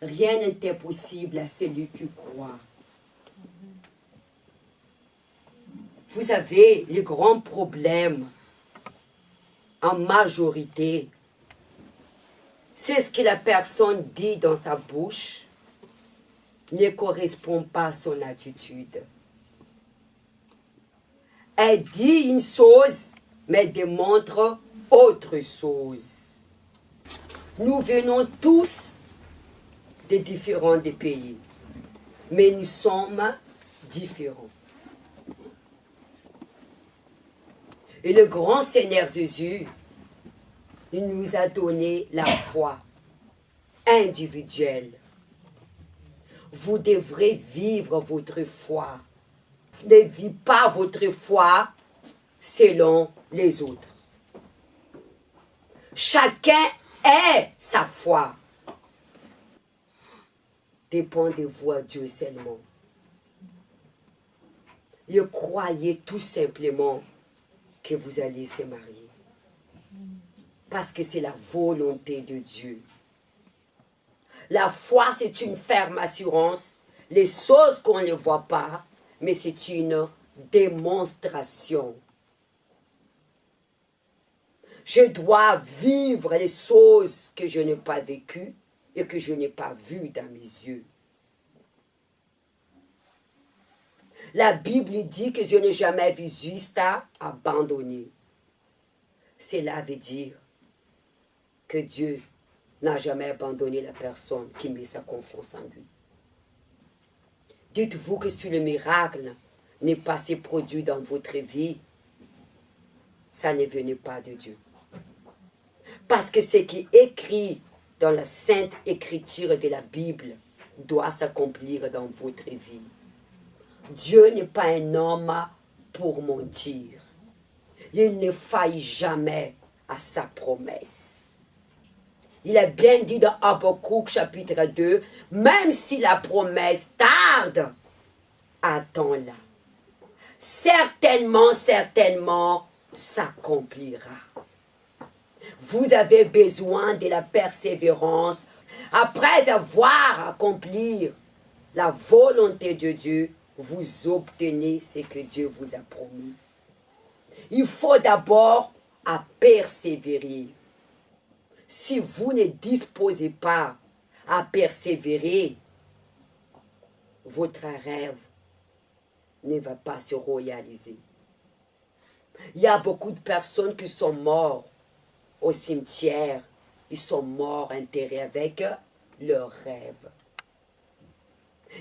Rien n'est impossible à celui qui croit. Vous savez, les grands problèmes, en majorité, c'est ce que la personne dit dans sa bouche ne correspond pas à son attitude. Elle dit une chose, mais démontre autre chose. Nous venons tous de différents pays, mais nous sommes différents. Et le grand Seigneur Jésus, il nous a donné la foi individuelle. Vous devrez vivre votre foi. Ne vivez pas votre foi selon les autres. Chacun est sa foi. Dépend de vous à Dieu seulement. Et croyez tout simplement que vous allez se marier. Parce que c'est la volonté de Dieu. La foi, c'est une ferme assurance. Les choses qu'on ne voit pas, mais c'est une démonstration. Je dois vivre les choses que je n'ai pas vécues et que je n'ai pas vues dans mes yeux. La Bible dit que je n'ai jamais vu juste à abandonner. Cela veut dire que Dieu n'a jamais abandonné la personne qui met sa confiance en lui. Dites-vous que si le miracle n'est pas se produit dans votre vie, ça ne venait pas de Dieu. Parce que ce qui est écrit dans la Sainte Écriture de la Bible doit s'accomplir dans votre vie. Dieu n'est pas un homme pour mentir. Il ne faillit jamais à sa promesse. Il a bien dit dans Habakkuk chapitre 2, même si la promesse tarde, attends-la. Certainement, certainement, s'accomplira. Vous avez besoin de la persévérance. Après avoir accompli la volonté de Dieu, vous obtenez ce que Dieu vous a promis. Il faut d'abord à persévérer. Si vous ne disposez pas à persévérer, votre rêve ne va pas se réaliser. Il y a beaucoup de personnes qui sont mortes au cimetière. Ils sont morts enterrés avec leurs rêves.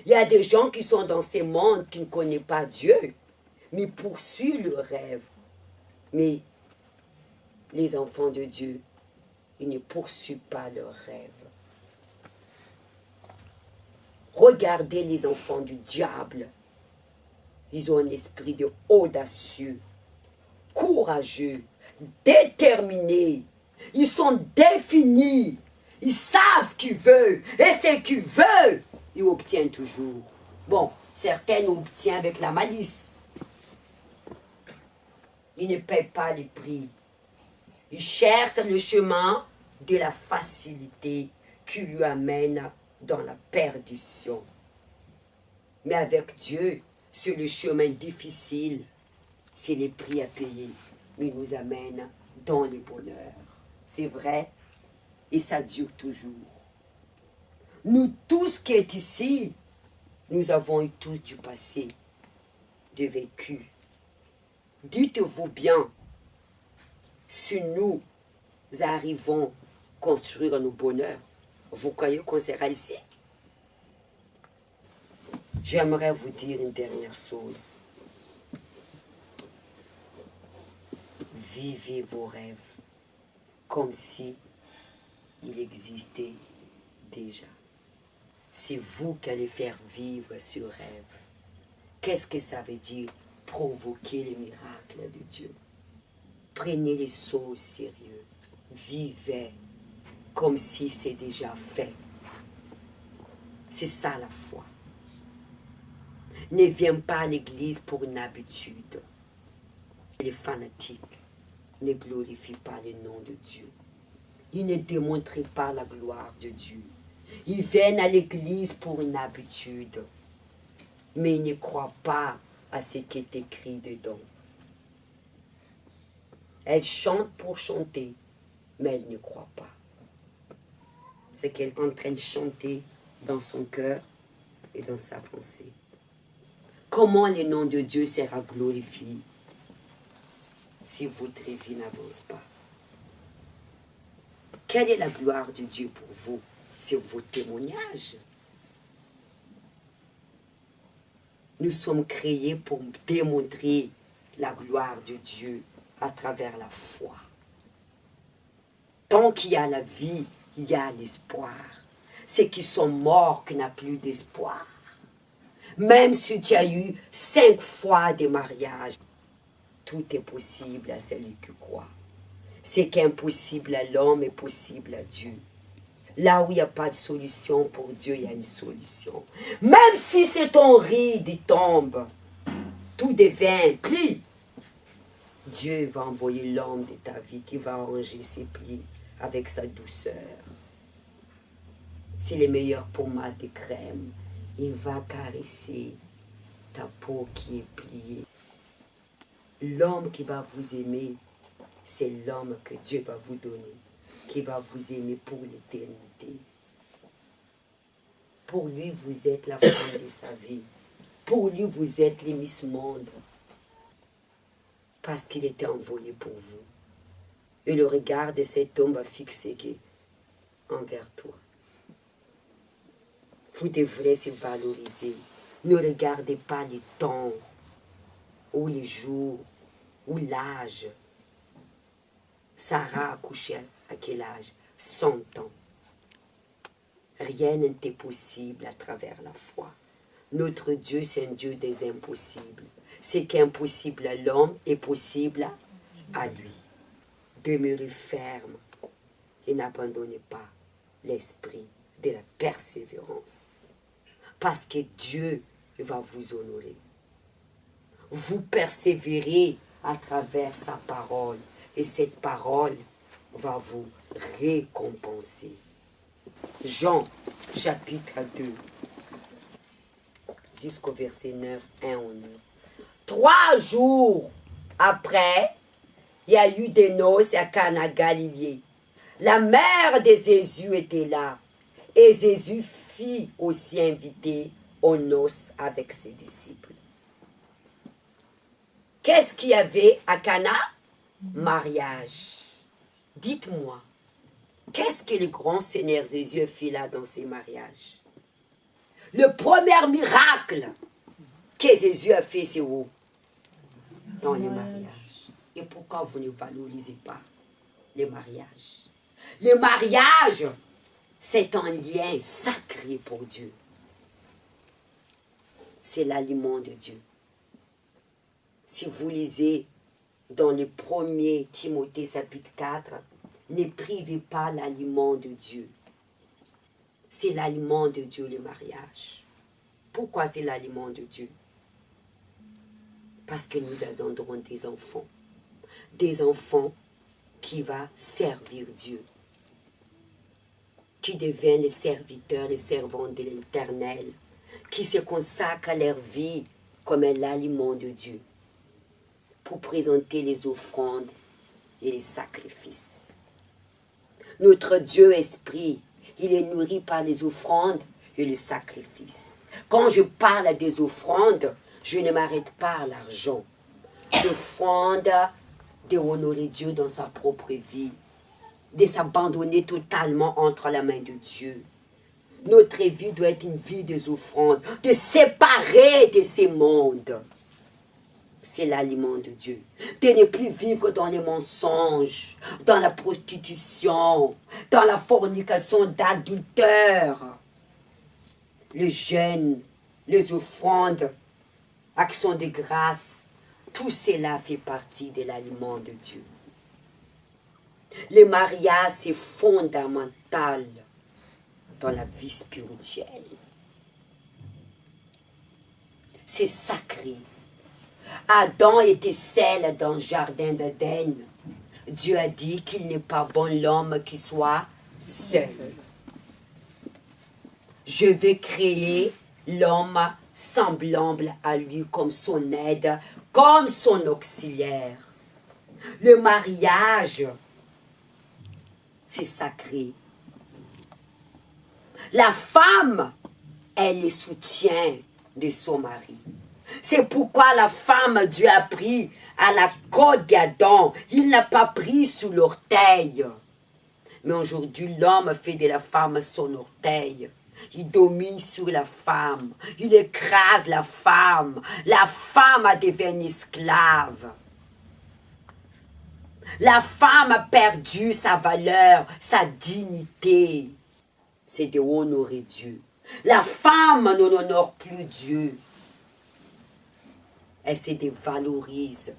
Il y a des gens qui sont dans ces mondes qui ne connaissent pas Dieu, mais poursuivent leurs rêves. Mais les enfants de Dieu, ils ne poursuivent pas leurs rêves. Regardez les enfants du diable. Ils ont un esprit de audacieux, courageux, déterminés. Ils sont définis. Ils savent ce qu'ils veulent. Et ce qu'ils veulent, ils obtiennent toujours. Bon, certains obtiennent avec la malice. Ils ne paient pas les prix. Ils cherchent le chemin de la facilité qui lui amène dans la perdition. Mais avec Dieu, c'est le chemin difficile, c'est les prix à payer, mais il nous amène dans le bonheur. C'est vrai, et ça dure toujours. Nous tous qui sommes ici, nous avons eu tous du passé, du vécu. Dites-vous bien, si nous arrivons à construire nos bonheurs, vous croyez qu'on sera ici? J'aimerais vous dire une dernière chose. Vivez vos rêves comme si il existait déjà. C'est vous qui allez faire vivre ce rêve. Qu'est-ce que ça veut dire? Provoquer les miracles de Dieu. Prenez les choses sérieux. Vivez comme si c'est déjà fait. C'est ça la foi. Ne viens pas à l'église pour une habitude. Les fanatiques ne glorifient pas le nom de Dieu. Ils ne démontrent pas la gloire de Dieu. Ils viennent à l'église pour une habitude, mais ils ne croient pas à ce qui est écrit dedans. Elle chante pour chanter, mais elle ne croit pas. C'est qu'elle est en train de chanter dans son cœur et dans sa pensée. Comment le nom de Dieu sera glorifié si votre vie n'avance pas? Quelle est la gloire de Dieu pour vous? C'est vos témoignages. Nous sommes créés pour démontrer la gloire de Dieu à travers la foi. Tant qu'il y a la vie, il y a l'espoir. Ceux qui sont morts, qui n'ont plus d'espoir. Même si tu as eu 5 fois des mariages, tout est possible à celui qui croit. Ce qui est impossible à l'homme est possible à Dieu. Là où il n'y a pas de solution, pour Dieu, il y a une solution. Même si c'est ton ride tombe, tout devient pli. Dieu va envoyer l'homme de ta vie qui va arranger ses plis avec sa douceur. C'est les meilleures pommades de crème. Il va caresser ta peau qui est pliée. L'homme qui va vous aimer, c'est l'homme que Dieu va vous donner, qui va vous aimer pour l'éternité. Pour lui, vous êtes la femme de sa vie. Pour lui, vous êtes les Miss Monde. Parce qu'il était envoyé pour vous. Et le regard de cet homme va fixer envers toi. Vous devrez se valoriser. Ne regardez pas les temps, ou les jours, ou l'âge. Sarah a accouché à quel âge? 100 ans. Rien n'était possible à travers la foi. Notre Dieu, c'est un Dieu des impossibles. Ce qui est impossible à l'homme est possible à lui. Demeurez ferme et n'abandonnez pas l'esprit de la persévérance. Parce que Dieu va vous honorer. Vous persévérez à travers sa parole. Et cette parole va vous récompenser. Jean, chapitre 2, jusqu'au verset 9, 1 au 9. 3 jours après, il y a eu des noces à Cana Galilée. La mère de Jésus était là. Et Jésus fit aussi inviter aux noces avec ses disciples. Qu'est-ce qu'il y avait à Cana? Mariage. Dites-moi, qu'est-ce que le grand Seigneur Jésus a fait là dans ces mariages? Le premier miracle que Jésus a fait, c'est où? Dans les mariages. Et pourquoi vous ne valorisez pas les mariages? Le mariage, c'est un lien sacré pour Dieu. C'est l'aliment de Dieu. Si vous lisez dans le 1er Timothée chapitre 4, ne privez pas l'aliment de Dieu. C'est l'aliment de Dieu, le mariage. Pourquoi c'est l'aliment de Dieu? Parce que nous attendrons des enfants. Des enfants qui vont servir Dieu. Qui deviennent les serviteurs, les servants de l'Éternel. Qui se consacrent à leur vie comme l'aliment de Dieu. Pour présenter les offrandes et les sacrifices. Notre Dieu esprit, il est nourri par les offrandes et les sacrifices. Quand je parle des offrandes, je ne m'arrête pas à l'argent. L'offrande de honorer Dieu dans sa propre vie, de s'abandonner totalement entre la main de Dieu. Notre vie doit être une vie des offrandes, de séparer de ces mondes. C'est l'aliment de Dieu. De ne plus vivre dans les mensonges, dans la prostitution, dans la fornication d'adultère. Le jeûne, les offrandes, actions de grâce, tout cela fait partie de l'aliment de Dieu. Le mariage, c'est fondamental dans la vie spirituelle. C'est sacré. Adam était seul dans le jardin d'Éden. Dieu a dit qu'il n'est pas bon l'homme qui soit seul. Je vais créer l'homme semblable à lui comme son aide, comme son auxiliaire. Le mariage, c'est sacré. La femme est le soutien de son mari. C'est pourquoi la femme, Dieu a pris à la côte d'Adam. Il n'a pas pris sous l'orteil. Mais aujourd'hui, l'homme fait de la femme son orteil. Il domine sur la femme. Il écrase la femme. La femme a devenu esclave. La femme a perdu sa valeur, sa dignité. C'est de honorer Dieu. La femme n'honore plus Dieu. Elle se dévalorise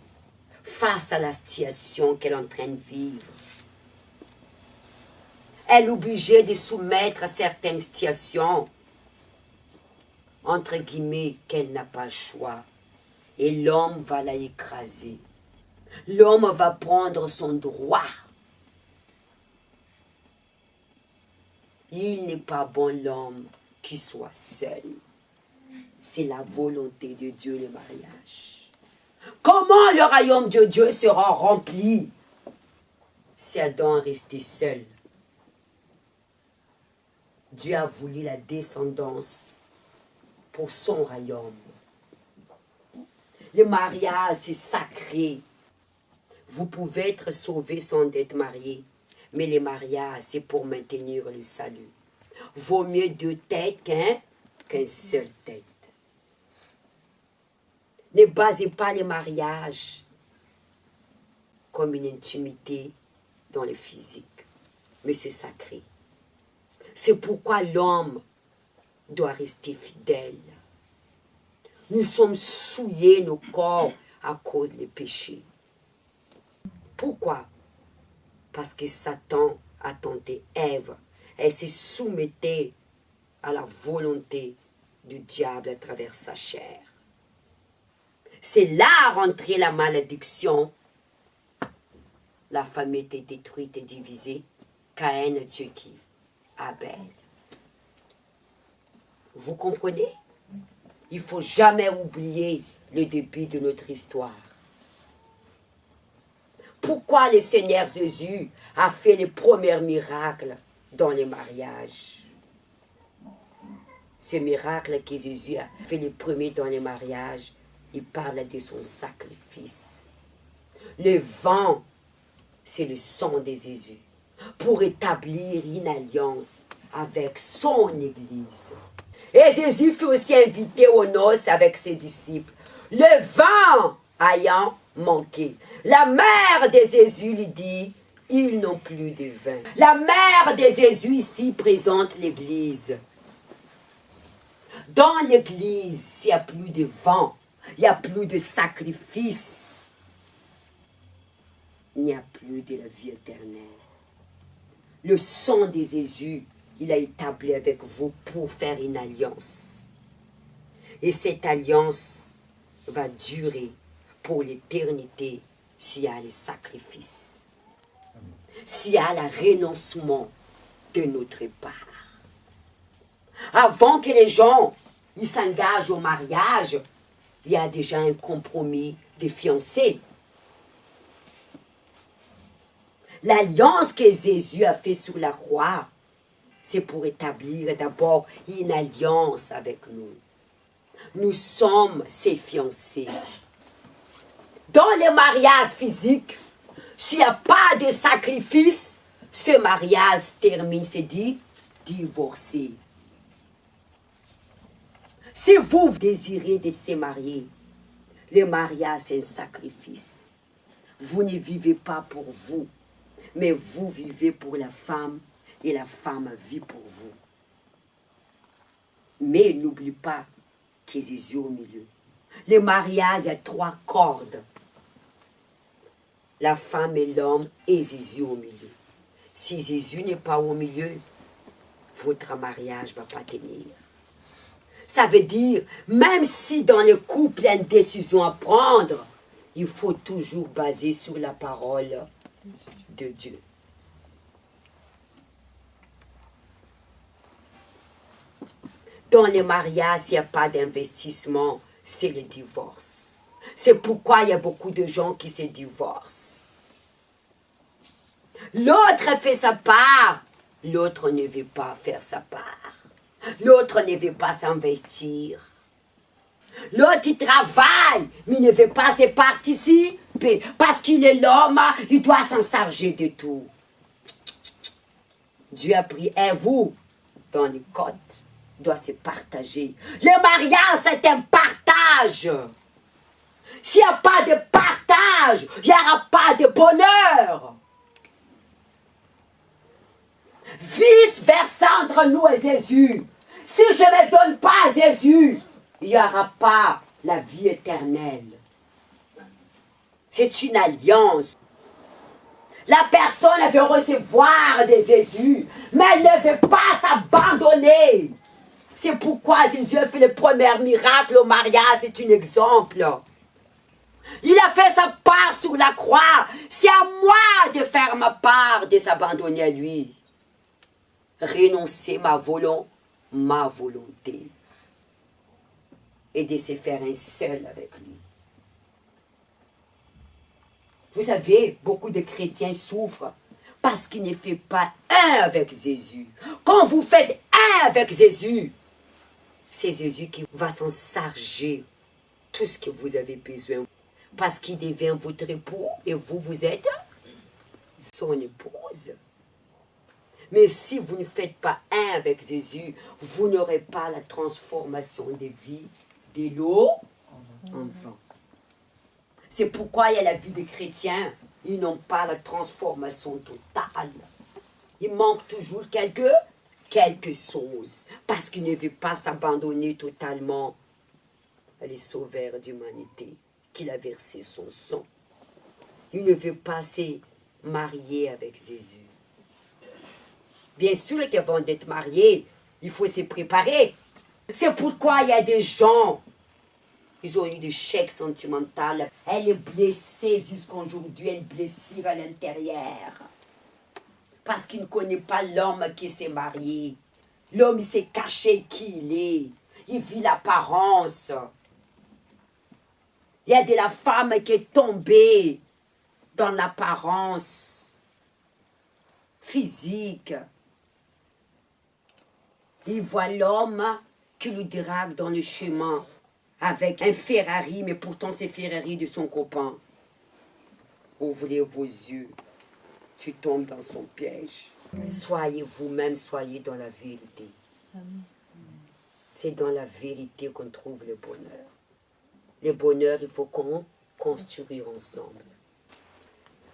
face à la situation qu'elle est en train de vivre. Elle est obligée de soumettre à certaines situations, entre guillemets, qu'elle n'a pas le choix. Et l'homme va la écraser. L'homme va prendre son droit. Il n'est pas bon l'homme qui soit seul. C'est la volonté de Dieu, le mariage. Comment le royaume de Dieu sera rempli si Adam est resté seul? Dieu a voulu la descendance pour son royaume. Le mariage, c'est sacré. Vous pouvez être sauvé sans être marié, mais le mariage, c'est pour maintenir le salut. Vaut mieux deux têtes qu'une seule tête. Ne basez pas le mariage comme une intimité dans le physique, mais c'est sacré. C'est pourquoi l'homme doit rester fidèle. Nous sommes souillés, nos corps, à cause des péchés. Pourquoi? Parce que Satan a tenté Ève. Elle se soumettait à la volonté du diable à travers sa chair. C'est là rentrée la malédiction. La famille était détruite et divisée. Caïn a tué qui? Abel. Vous comprenez? Il ne faut jamais oublier le début de notre histoire. Pourquoi le Seigneur Jésus a fait les premiers miracles dans les mariages? Ce miracle que Jésus a fait le premier dans les mariages, il parle de son sacrifice. Le vent, c'est le sang de Jésus pour établir une alliance avec son Église. Et Jésus fut aussi invité aux noces avec ses disciples. Le vin ayant manqué. La mère de Jésus lui dit, ils n'ont plus de vin. La mère de Jésus ici présente l'Église. Dans l'Église, s'il n'y a plus de vin, il n'y a plus de sacrifice, il n'y a plus de la vie éternelle. Le sang de Jésus, il a établi avec vous pour faire une alliance. Et cette alliance va durer pour l'éternité s'il y a les sacrifices, s'il y a le renoncement de notre part. Avant que les gens ils s'engagent au mariage, il y a déjà un compromis des fiancés. L'alliance que Jésus a fait sur la croix, c'est pour établir d'abord une alliance avec nous. Nous sommes ses fiancés. Dans le mariage physique, s'il n'y a pas de sacrifice, ce mariage termine, c'est dit, divorcé. Si vous désirez de se marier, le mariage c'est un sacrifice. Vous ne vivez pas pour vous, mais vous vivez pour la femme et la femme vit pour vous. Mais n'oublie pas que Jésus est au milieu. Le mariage, il y a 3 cordes. La femme et l'homme et Jésus au milieu. Si Jésus n'est pas au milieu, votre mariage ne va pas tenir. Ça veut dire, même si dans le couple, il y a une décision à prendre, il faut toujours baser sur la parole de Dieu. Dans les mariages, s'il n'y a pas d'investissement, c'est le divorce. C'est pourquoi il y a beaucoup de gens qui se divorcent. L'autre fait sa part, l'autre ne veut pas faire sa part. L'autre ne veut pas s'investir. L'autre, il travaille, mais il ne veut pas se participer. Parce qu'il est l'homme, il doit s'en charger de tout. Dieu a pris un vous dans les côtes, doit se partager. Le mariage, c'est un partage. S'il n'y a pas de partage, il n'y aura pas de bonheur. Vice-versa entre nous et Jésus. Si je ne me donne pas à Jésus, il n'y aura pas la vie éternelle. C'est une alliance. La personne veut recevoir de Jésus, mais elle ne veut pas s'abandonner. C'est pourquoi Jésus a fait le premier miracle au mariage, c'est un exemple. Il a fait sa part sur la croix. C'est à moi de faire ma part, de s'abandonner à lui. Renoncer ma volonté. Et de se faire un seul avec lui. Vous savez, beaucoup de chrétiens souffrent parce qu'ils ne font pas un avec Jésus. Quand vous faites un avec Jésus, c'est Jésus qui va s'en charger tout ce que vous avez besoin. Parce qu'il devient votre époux et vous, vous êtes son épouse. Mais si vous ne faites pas un avec Jésus, vous n'aurez pas la transformation de vie de l'eau en vin. C'est pourquoi il y a la vie des chrétiens. Ils n'ont pas la transformation totale. Il manque toujours quelque chose. Parce qu'ils ne veulent pas s'abandonner totalement à le sauveur d'humanité, qu'il a versé son sang. Ils ne veulent pas se marier avec Jésus. Bien sûr qu'avant d'être mariés, il faut se préparer. C'est pourquoi il y a des gens, ils ont eu des chèques sentimentaux. Elle est blessée jusqu'à aujourd'hui, une blessure à l'intérieur. Parce qu'il ne connaît pas l'homme qui s'est marié. L'homme, il s'est caché qui il est. Il vit l'apparence. Il y a de la femme qui est tombée dans l'apparence physique. Il voit l'homme qui le drague dans le chemin avec un Ferrari, mais pourtant c'est Ferrari de son copain. Ouvrez vos yeux, tu tombes dans son piège. Soyez vous-même, soyez dans la vérité. C'est dans la vérité qu'on trouve le bonheur. Le bonheur, il faut qu'on construise ensemble.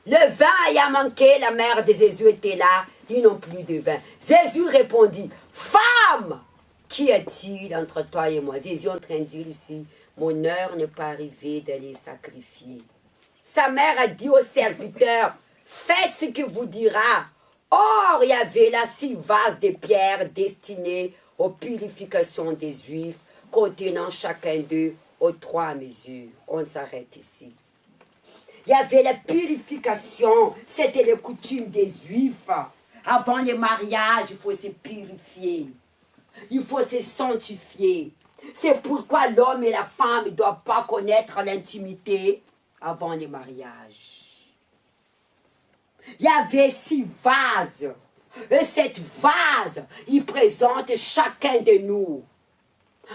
Le vin a manqué, la mère de Jésus était là, ils n'ont plus de vin. Jésus répondit, femme, qu'y a-t-il entre toi et moi? Jésus est en train de dire ici, mon heure n'est pas arrivée d'aller sacrifier. Sa mère a dit au serviteur, faites ce que vous dira. Or, il y avait là 6 vases de pierre destinés aux purifications des Juifs, contenant chacun d'eux aux 3 mesures. On s'arrête ici. Il y avait la purification, c'était les coutumes des Juifs. Avant le mariage, il faut se purifier. Il faut se sanctifier. C'est pourquoi l'homme et la femme ne doivent pas connaître l'intimité avant le mariage. Il y avait 6 vases. Et cette vase, il présente chacun de nous.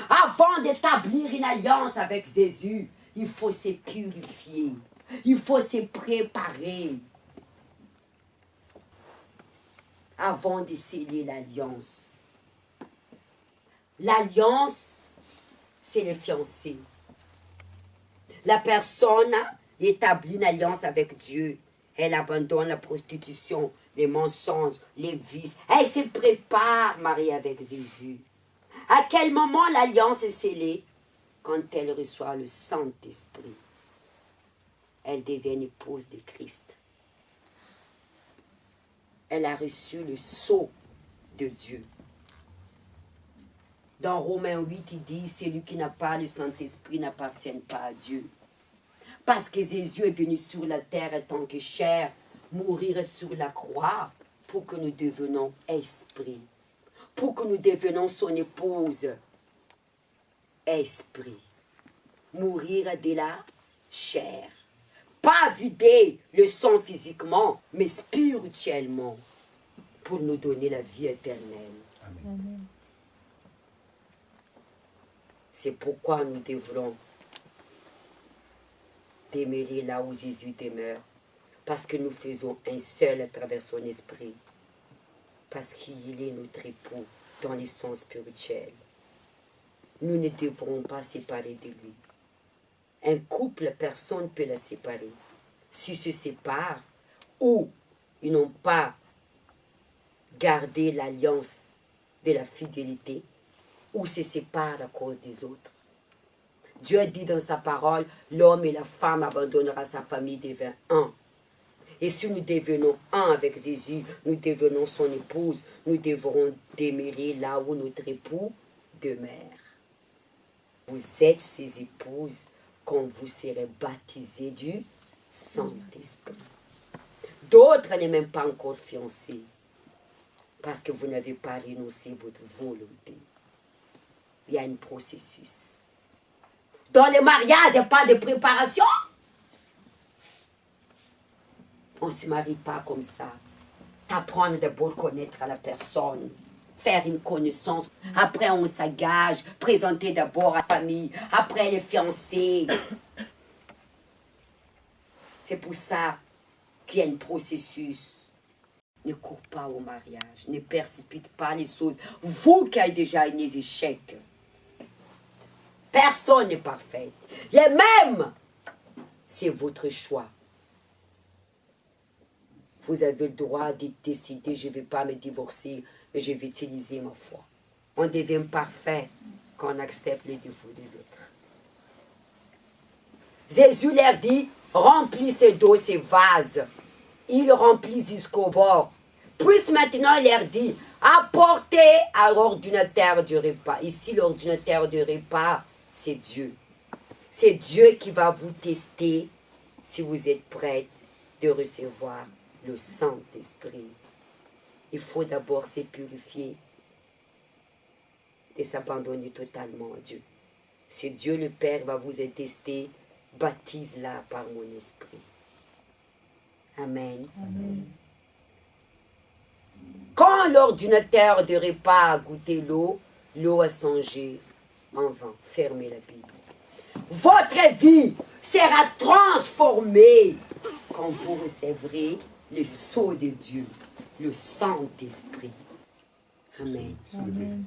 Avant d'établir une alliance avec Jésus, il faut se purifier. Il faut se préparer avant de sceller l'alliance. L'alliance, c'est le fiancé. La personne établit une alliance avec Dieu. Elle abandonne la prostitution, les mensonges, les vices. Elle se prépare, mariée avec Jésus. À quel moment l'alliance est scellée? Quand elle reçoit le Saint-Esprit. Elle devient épouse de Christ. Elle a reçu le sceau de Dieu. Dans Romains 8, il dit, celui qui n'a pas le Saint-Esprit n'appartient pas à Dieu. Parce que Jésus est venu sur la terre en tant que chair, mourir sur la croix pour que nous devenions esprit, pour que nous devenions son épouse. esprit. Mourir de la chair. Pas vider le sang physiquement, mais spirituellement, pour nous donner la vie éternelle. Amen. C'est pourquoi nous devrons demeurer là où Jésus demeure. Parce que nous faisons un seul à travers son esprit. Parce qu'il est notre époux dans les sens spirituels. Nous ne devrons pas séparer de lui. Un couple, personne ne peut la séparer. S'ils se séparent ou ils n'ont pas gardé l'alliance de la fidélité, ou se séparent à cause des autres. Dieu a dit dans sa parole, l'homme et la femme abandonnera sa famille, devient un. Et si nous devenons un avec Jésus, nous devenons son épouse, nous devrons demeurer là où notre époux demeure. Vous êtes ses épouses quand vous serez baptisés du Saint-Esprit. D'autres n'est même pas encore fiancés parce que vous n'avez pas renoncé votre volonté. Il y a un processus. Dans le mariage, il n'y a pas de préparation. On ne se marie pas comme ça. Apprendre d'abord à connaître la personne, faire une connaissance. Après, on s'engage, présenter d'abord à la famille, après les fiancés. C'est pour ça qu'il y a un processus. Ne cours pas au mariage, ne précipite pas les choses. Vous qui avez déjà eu des échecs, personne n'est parfait. Et même, c'est votre choix. Vous avez le droit de décider, je ne vais pas me divorcer, mais je vais utiliser ma foi. On devient parfait quand on accepte les défauts des autres. Jésus leur dit, remplissez d'eau ces vases. Ils remplissent jusqu'au bord. Puis maintenant, il leur dit, apportez à l'ordinateur du repas. Ici, l'ordinateur du repas, c'est Dieu. C'est Dieu qui va vous tester si vous êtes prête de recevoir le Saint-Esprit. Il faut d'abord se purifier et s'abandonner totalement à Dieu. Si Dieu le Père va vous tester, baptise-la par mon esprit. Amen. Amen. Quand l'ordinateur de repas a goûté l'eau, l'eau a changé en vin. Fermez la Bible. Votre vie sera transformée quand vous recevrez le sceau de Dieu, le Saint-Esprit. Amen. Amen.